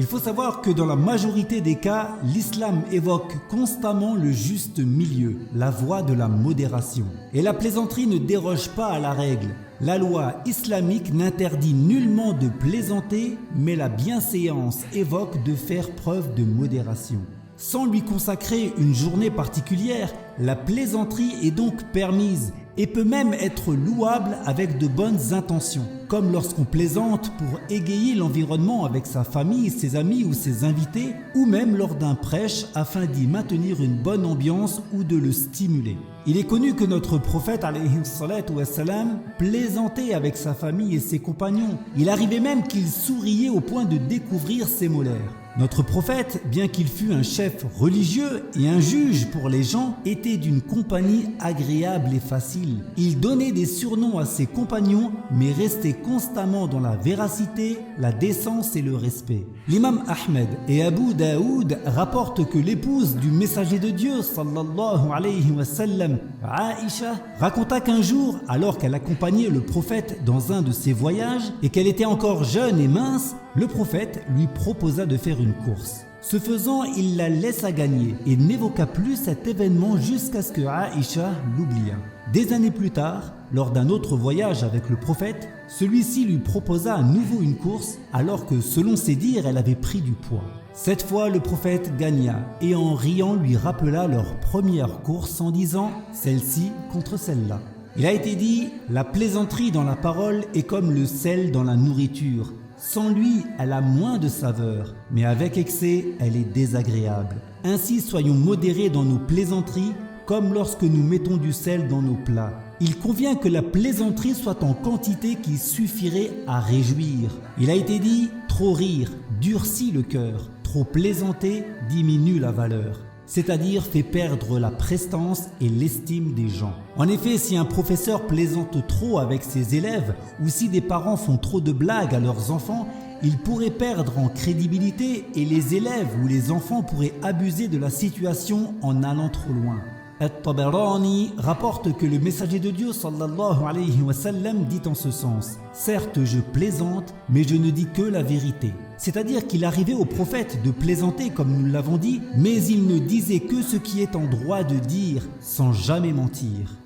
Il faut savoir que dans la majorité des cas, l'islam évoque constamment le juste milieu, la voie de la modération. Et la plaisanterie ne déroge pas à la règle. La loi islamique n'interdit nullement de plaisanter, mais la bienséance évoque de faire preuve de modération. Sans lui consacrer une journée particulière, la plaisanterie est donc permise et peut même être louable avec de bonnes intentions, comme lorsqu'on plaisante pour égayer l'environnement avec sa famille, ses amis ou ses invités, ou même lors d'un prêche afin d'y maintenir une bonne ambiance ou de le stimuler. Il est connu que notre prophète alayhi salatu wassalam plaisantait avec sa famille et ses compagnons. Il arrivait même qu'il souriait au point de découvrir ses molaires. Notre prophète, bien qu'il fût un chef religieux et un juge pour les gens, était d'une compagnie agréable et facile. Il donnait des surnoms à ses compagnons, mais restait constamment dans la véracité, la décence et le respect. L'imam Ahmed et Abu Daoud rapportent que l'épouse du messager de Dieu, sallallahu alayhi wa sallam, Aïcha, raconta qu'un jour, alors qu'elle accompagnait le prophète dans un de ses voyages et qu'elle était encore jeune et mince, le prophète lui proposa de faire une course. Ce faisant, il la laissa gagner et n'évoqua plus cet événement jusqu'à ce que Aïcha l'oubliât. Des années plus tard, lors d'un autre voyage avec le prophète, celui-ci lui proposa à nouveau une course alors que, selon ses dires, elle avait pris du poids. Cette fois, le prophète gagna et en riant lui rappela leur première course en disant « celle-ci contre celle-là ». Il a été dit « la plaisanterie dans la parole est comme le sel dans la nourriture. Sans lui, elle a moins de saveur, mais avec excès, elle est désagréable. Ainsi, soyons modérés dans nos plaisanteries, comme lorsque nous mettons du sel dans nos plats. Il convient que la plaisanterie soit en quantité qui suffirait à réjouir. Il a été dit « trop rire durcit le cœur, trop plaisanter diminue la valeur ». C'est-à-dire fait perdre la prestance et l'estime des gens. En effet, si un professeur plaisante trop avec ses élèves ou si des parents font trop de blagues à leurs enfants, il pourrait perdre en crédibilité et les élèves ou les enfants pourraient abuser de la situation en allant trop loin. At-Tabarani rapporte que le messager de Dieu sallallahu alayhi wa sallam dit en ce sens « Certes, je plaisante, mais je ne dis que la vérité ». C'est-à-dire qu'il arrivait au prophète de plaisanter comme nous l'avons dit, mais il ne disait que ce qui est en droit de dire sans jamais mentir.